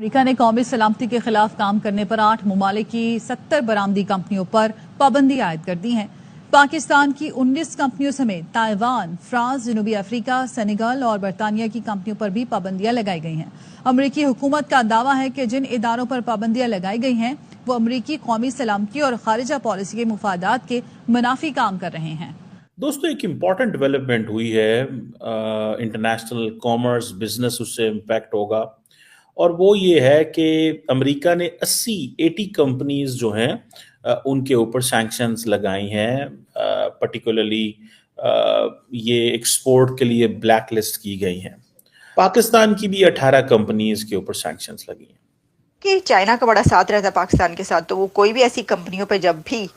America ने कौमी सलामती के खिलाफ काम करने पर 8 ममालिक की 70 बरामदी कंपनियों पर पाबंदी आयद कर दी है। पाकिस्तान की 19 कंपनियों समेत ताइवान, फ्रांस, जनूबी अफ्रीका, सेनेगल और बरतानिया की कंपनियों पर भी पाबंदियां लगाई गई हैं। अमेरिकी हुकूमत का दावा है कि जिन इदारों पर पाबंदियां लगाई गई हैं वो अमेरिकी कौमी सलामती और खारिजा पॉलिसी के मुफादात के मुनाफी काम कर रहे हैं। दोस्तों, एक इम्पॉर्टेंट डेवलपमेंट हुई है। इंटरनेशनल कॉमर्स, बिजनेस उससे इम्पैक्ट होगा, और वो ये है कि अमेरिका ने 80 कंपनीज जो हैं उनके ऊपर सैंक्शंस लगाई हैं। पर्टिकुलरली ये एक्सपोर्ट के लिए ब्लैक लिस्ट की गई हैं। पाकिस्तान की भी 18 कंपनीज के ऊपर सैंक्शंस लगी हैं। कि चाइना का बड़ा साथ रहता है पाकिस्तान के साथ, तो वो कोई भी ऐसी कंपनियों पे जब भी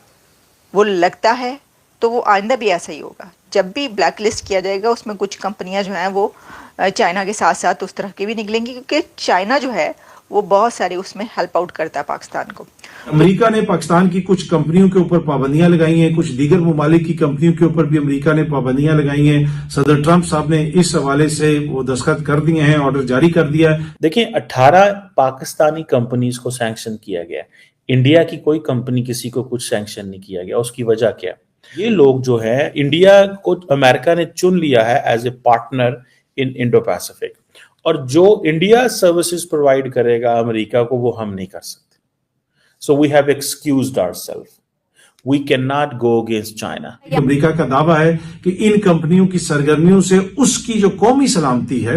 वो लगता है तो वो आइंदा भी ऐसा ही होगा। जब भी ब्लैक लिस्ट किया जाएगा उसमें कुछ कंपनियां जो हैं वो चाइना के साथ साथ उस तरह की भी निकलेंगी, क्योंकि चाइना जो है वो बहुत सारे उसमें हेल्प आउट करता है पाकिस्तान को। अमेरिका ने पाकिस्तान की कुछ कंपनियों के ऊपर पाबंदियां लगाई हैं, कुछ दीगर ममालिक की कंपनियों के ऊपर भी अमेरिका ने पाबंदियां लगाई हैं। सदर ट्रंप साहब ने इस हवाले से वो दस्तखत कर दिए हैं, ऑर्डर जारी कर दिया है। देखिए, 18 पाकिस्तानी कंपनीज को सैंक्शन किया गया। इंडिया की कोई कंपनी किसी को कुछ सैंक्शन नहीं किया गया। उसकी वजह क्या? ये लोग जो है, इंडिया को अमेरिका ने चुन लिया है as a partner in Indo Pacific, और जो इंडिया सर्विसेज प्रोवाइड करेगा अमेरिका को वो हम नहीं कर सकते। So we have excused ourself. We can not go against China. America का दावा है कि इन कंपनियों की सरगर्मियों से उसकी जो कौमी सलामती है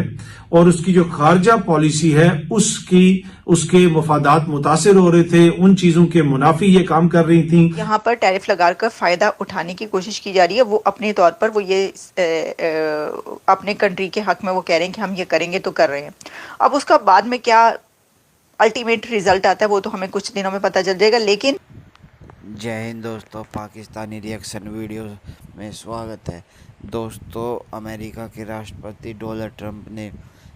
और उसकी जो खारजा पॉलिसी है उसके मफादात मुतासिर हो रहे थे। उन चीजों के मुनाफी ये काम कर रही थी। यहाँ पर टैरिफ लगाकर फायदा उठाने की कोशिश की जा रही है। वो अपने तौर पर वो ये अपने कंट्री के हक में वो कह रहे हैं कि हम ये करेंगे तो कर रहे हैं। अब उसका बाद में क्या अल्टीमेट रिजल्ट आता है वो तो हमें कुछ दिनों में पता चल जाएगा। लेकिन जय हिंद दोस्तों, पाकिस्तानी रिएक्शन वीडियो में स्वागत है। दोस्तों, अमेरिका के राष्ट्रपति डोनाल्ड ट्रंप ने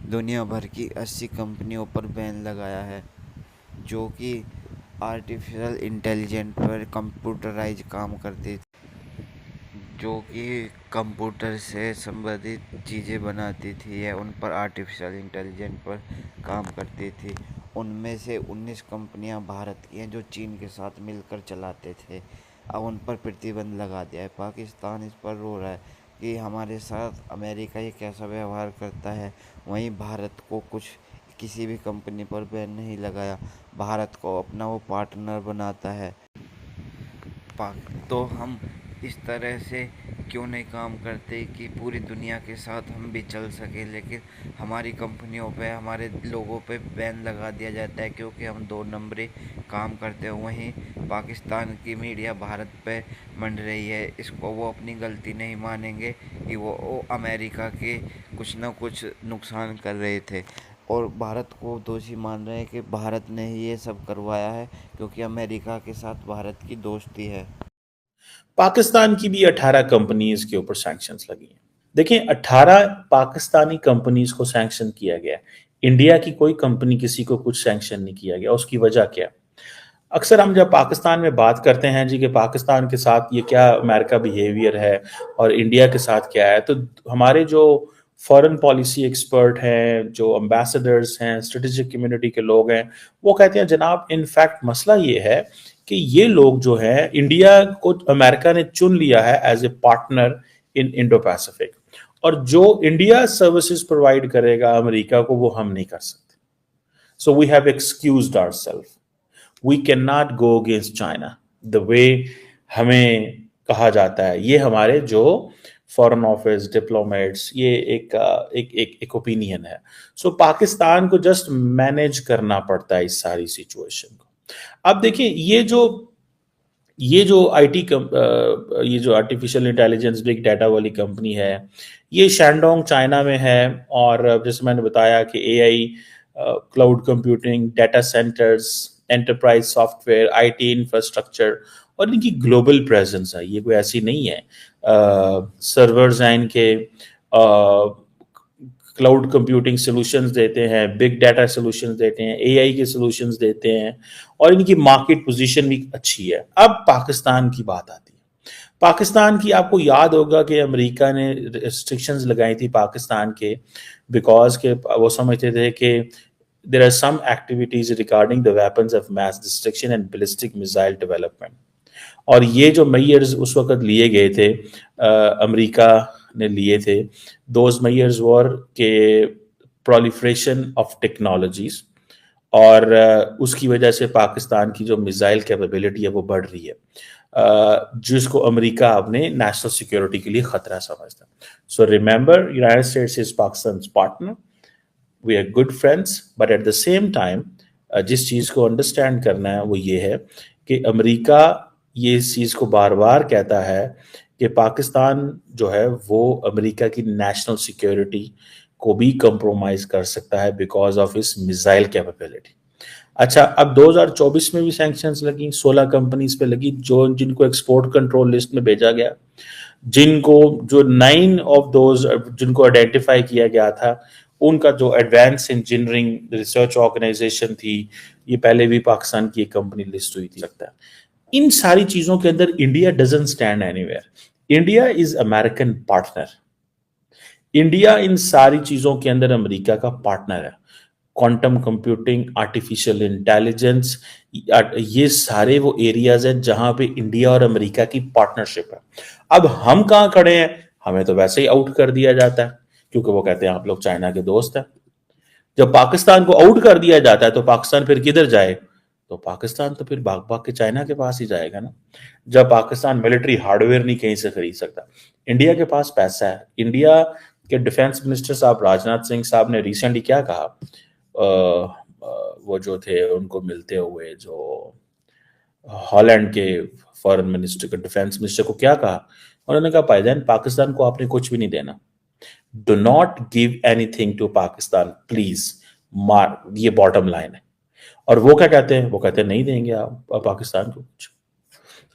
दुनिया भर की 80 कंपनियों पर बैन लगाया है जो कि आर्टिफिशियल इंटेलिजेंस पर कंप्यूटराइज काम करती, जो कि कंप्यूटर से संबंधित चीज़ें बनाती थी या उन पर आर्टिफिशियल इंटेलिजेंस पर काम करती थी। उनमें से 19 कंपनियां भारत की हैं जो चीन के साथ मिलकर चलाते थे। अब उन पर प्रतिबंध लगा दिया है। पाकिस्तान इस पर रो रहा है कि हमारे साथ अमेरिका ये कैसा व्यवहार करता है। वहीं भारत को किसी भी कंपनी पर बैन नहीं लगाया। भारत को अपना वो पार्टनर बनाता है। तो हम इस तरह से क्यों नहीं काम करते कि पूरी दुनिया के साथ हम भी चल सके, लेकिन हमारी कंपनियों पे, हमारे लोगों पे बैन लगा दिया जाता है क्योंकि हम 2 नंबरी काम करते हैं। वहीं पाकिस्तान की मीडिया भारत पे मंड रही है। इसको वो अपनी गलती नहीं मानेंगे कि वो अमेरिका के कुछ ना कुछ नुकसान कर रहे थे, और भारत को दोषी मान रहे हैं कि भारत ने ही ये सब करवाया है क्योंकि अमेरिका के साथ भारत की दोस्ती है। पाकिस्तान की भी 18 कंपनीज के ऊपर सैंक्शंस लगी हैं। देखिए, 18 पाकिस्तानी कंपनीज को सैंक्शन किया गया। इंडिया की कोई कंपनी किसी को कुछ सैंक्शन नहीं किया गया। उसकी वजह क्या? अक्सर हम जब पाकिस्तान में बात करते हैं जी कि पाकिस्तान के साथ ये क्या अमेरिका बिहेवियर है और इंडिया के साथ क्या है, तो हमारे जो फॉरेन पॉलिसी एक्सपर्ट हैं, जो एम्बेसडर्स हैं, स्ट्रेटेजिक कम्युनिटी के लोग हैं, वो कहते हैं जनाब, इनफैक्ट मसला ये है कि ये लोग जो है, इंडिया को अमेरिका ने चुन लिया है as a partner in Indo Pacific, और जो इंडिया सर्विसेज प्रोवाइड करेगा अमेरिका को वो हम नहीं कर सकते। So we have excused ourself. We can not go against China the way हमें कहा जाता है। ये हमारे जो फॉरेन ऑफिस डिप्लोमेट्स, ये एक ओपिनियन है। सो पाकिस्तान को जस्ट मैनेज करना पड़ता है इस सारी सिचुएशन को। अब देखिए, ये जो आर्टिफिशियल इंटेलिजेंस बिग डाटा वाली कंपनी है, ये शैंडोंग चाइना में है, और जैसे मैंने बताया कि AI, cloud computing, data centres, enterprise software, IT infrastructure, और इनकी ग्लोबल प्रेजेंस है। ये कोई ऐसी नहीं है। सर्वर्स हैं इनके, क्लाउड कंप्यूटिंग सॉल्यूशंस देते हैं, बिग डाटा सॉल्यूशंस देते हैं, एआई के सॉल्यूशंस देते हैं, और इनकी मार्केट पोजीशन भी अच्छी है। अब पाकिस्तान की बात आती है। पाकिस्तान की, आपको याद होगा कि अमेरिका ने रिस्ट्रिक्शंस लगाई थी पाकिस्तान के, बिकॉज के वो समझते थे कि there are some activities regarding the weapons of mass destruction and ballistic missile development. और ये जो मेजर्स उस वक्त लिए गए थे, अमेरिका ने लिए थे, दोज मेजर्स वर के प्रोलिफरेशन ऑफ टेक्नोलॉजीज, और उसकी वजह से पाकिस्तान की जो मिसाइल कैपेबिलिटी है वो बढ़ रही है, जिसको अमेरिका अपने नेशनल सिक्योरिटी के लिए खतरा समझता। So remember, United States is Pakistan partner, we are good friends, but at the same time जिस चीज़ को अंडरस्टैंड करना है वो ये है कि अमेरिका ये इस चीज़ को बार बार कहता है कि पाकिस्तान जो है वो अमेरिका की नेशनल सिक्योरिटी को भी कंप्रोमाइज कर सकता है बिकॉज ऑफ इस मिसाइल कैपेबिलिटी। अच्छा, अब 2024 में भी सैंक्शंस लगी, 16 कंपनीज पे लगी जो जिनको एक्सपोर्ट कंट्रोल लिस्ट में भेजा गया, जिनको जो 9 ऑफ दोज जिनको आइडेंटिफाई किया गया था, उनका जो एडवांस इंजीनियरिंग रिसर्च ऑर्गेनाइजेशन थी, ये पहले भी पाकिस्तान की एक कंपनी लिस्ट हुई थी लगता है। इन सारी चीजों के अंदर India doesn't stand anywhere. India is American partner. India in सारी चीजों के अंदर अमेरिका का पार्टनर है। क्वांटम कंप्यूटिंग, आर्टिफिशियल इंटेलिजेंस, ये सारे वो एरियाज हैं जहां पे इंडिया और अमेरिका की पार्टनरशिप है। अब हम कहां खड़े हैं? हमें तो वैसे ही आउट कर दिया जाता है, क्योंकि वो कहते हैं आप लोग चाइना के दोस्त हैं। जब पाकिस्तान को आउट कर दिया जाता है तो पाकिस्तान फिर किधर जाए? तो पाकिस्तान तो फिर भाग भाग के चाइना के पास ही जाएगा ना। जब पाकिस्तान मिलिट्री हार्डवेयर नहीं कहीं से खरीद सकता, इंडिया के पास पैसा है। इंडिया के डिफेंस मिनिस्टर साहब राजनाथ सिंह साहब ने रिसेंटली क्या कहा, वो जो थे उनको मिलते हुए, जो हॉलैंड के फॉरेन मिनिस्टर को, डिफेंस मिनिस्टर को क्या कहा? उन्होंने कहा भाईजान, पाकिस्तान को आपने कुछ भी नहीं देना, do not give anything to Pakistan please, मार, ये बॉटम लाइन है। और वो क्या कहते हैं? वो कहते हैं नहीं देंगे आप पाकिस्तान को कुछ।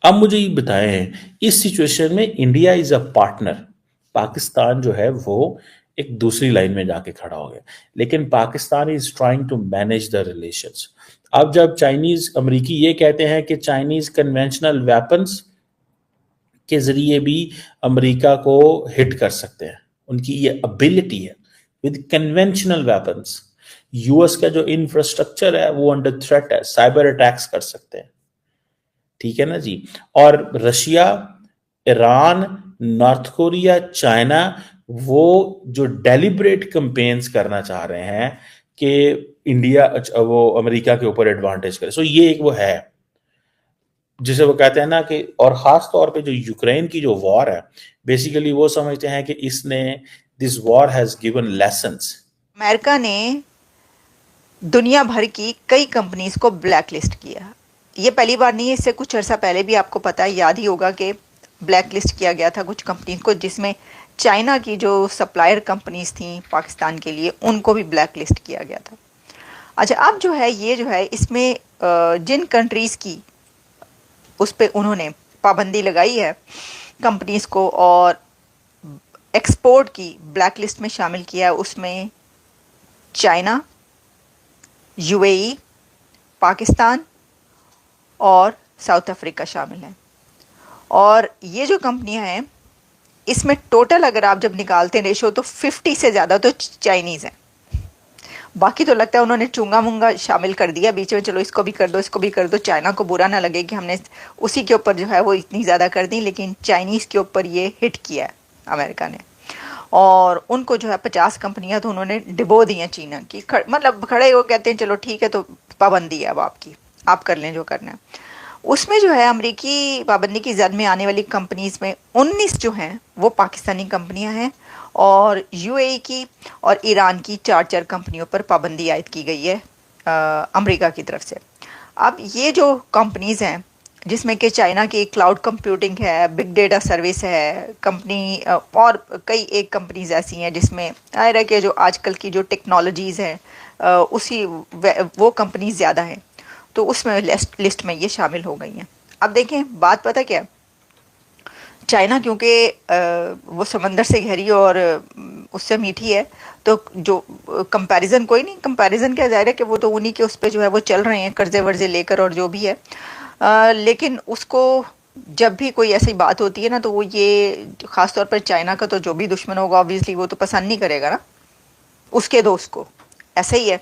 अब मुझे ये बताएं, इस सिचुएशन में India is a partner, Pakistan जो है वो एक दूसरी लाइन में जाके खड़ा हो गया, लेकिन Pakistan is trying to manage the relations. अब जब चाइनीज, अमेरिकी ये कहते हैं कि चाइनीज कन्वेंशनल वेपन्स के जरिए भी अमेरिका को हिट कर सकते हैं, उनकी ये एबिलिटी है विद कन्वेंशनल वेपन्स। यूएस का जो इंफ्रास्ट्रक्चर है वो अंडर थ्रेट है, साइबर अटैक्स कर सकते हैं, ठीक है ना जी। और Russia, Iran, north Korea, China, वो जो डेलिब्रेट कैंपेन्स करना चाह रहे हैं कि इंडिया, वो अमेरिका के ऊपर एडवांटेज करे। सो ये एक वो है जिसे वो कहते हैं ना कि, और खास तौर पे जो यूक्रेन की जो वॉर है, बेसिकली वो समझते हैं कि इसने, this war has given lessons. America ने दुनिया भर की कई कंपनीज को ब्लैक लिस्ट किया। ये पहली बार नहीं है, इससे कुछ अर्सा पहले भी आपको पता है, याद ही होगा कि ब्लैक लिस्ट किया गया था कुछ कंपनीज को, जिसमें चाइना की जो सप्लायर कंपनीज थी पाकिस्तान के लिए, उनको भी ब्लैक लिस्ट किया गया था। अच्छा, अब जो है ये जो है इसमें जिन कंट्रीज़ की उस पर उन्होंने पाबंदी लगाई है कंपनीज को और एक्सपोर्ट की ब्लैक लिस्ट में शामिल किया है, उसमें चाइना, यूएई, पाकिस्तान और साउथ अफ्रीका शामिल हैं। और ये जो कंपनियां हैं, इसमें टोटल अगर आप जब निकालते हैं रेशो, तो 50 से ज़्यादा तो चाइनीज़ हैं। बाकी तो लगता है उन्होंने चूंगा मुंगा शामिल कर दिया बीच में, चलो इसको भी कर दो, इसको भी कर दो, चाइना को बुरा ना लगे कि हमने उसी के ऊपर जो है वो इतनी ज़्यादा कर दी, लेकिन चाइनीज़ के ऊपर ये हिट किया है अमेरिका ने। और उनको जो है 50 कंपनियां तो उन्होंने डिबो दी हैं चीना की, मतलब खड़े हो कहते हैं चलो ठीक है, तो पाबंदी है अब आपकी, आप कर लें जो करना है। उसमें जो है अमेरिकी पाबंदी की जद में आने वाली कंपनीज में 19 जो हैं वो पाकिस्तानी कंपनियां हैं, और यूएई की और ईरान की 4 कंपनियों पर पाबंदी आयद की गई है अमेरिका की तरफ से। अब ये जो कंपनीज हैं, जिसमें कि चाइना की क्लाउड कंप्यूटिंग है, बिग डेटा सर्विस है कंपनी, और कई एक कंपनीज ऐसी हैं जिसमें आया है कि जो आजकल की जो टेक्नोलॉजीज़ हैं उसी वो कंपनीज ज़्यादा हैं, तो उसमें लिस्ट में ये शामिल हो गई हैं। अब देखें, बात पता क्या, चाइना क्योंकि वो समंदर से घिरी और उससे मीठी है, तो जो कंपैरिजन कोई नहीं, कंपैरिजन क्या, जाहिर है कि वो तो उन्हीं के उस पर जो है वो चल रहे हैं कर्जे वर्जे लेकर और जो भी है, लेकिन उसको जब भी कोई ऐसी बात होती है ना, तो वो ये ख़ास तौर पर चाइना का तो जो भी दुश्मन होगा ऑब्वियसली वो तो पसंद नहीं करेगा ना उसके दोस्त को, ऐसा ही है।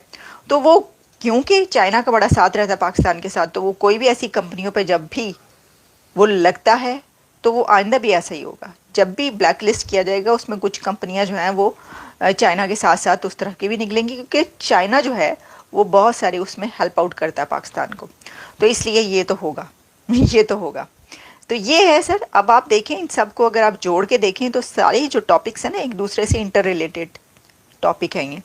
तो वो क्योंकि चाइना का बड़ा साथ रहता है पाकिस्तान के साथ, तो वो कोई भी ऐसी कंपनियों पे जब भी वो लगता है तो वो आइंदा भी ऐसा ही होगा। जब भी ब्लैक लिस्ट किया जाएगा उसमें कुछ कंपनियां जो हैं वो चाइना के साथ साथ उस तरह की भी निकलेंगी, क्योंकि चाइना जो है वो बहुत सारे उसमें हेल्प आउट करता है पाकिस्तान को, तो इसलिए ये तो होगा ये तो होगा। तो ये है सर। अब आप देखें इन सबको अगर आप जोड़ के देखें तो सारे जो टॉपिक्स हैं ना एक दूसरे से इंटर रिलेटेड टॉपिक हैं ये।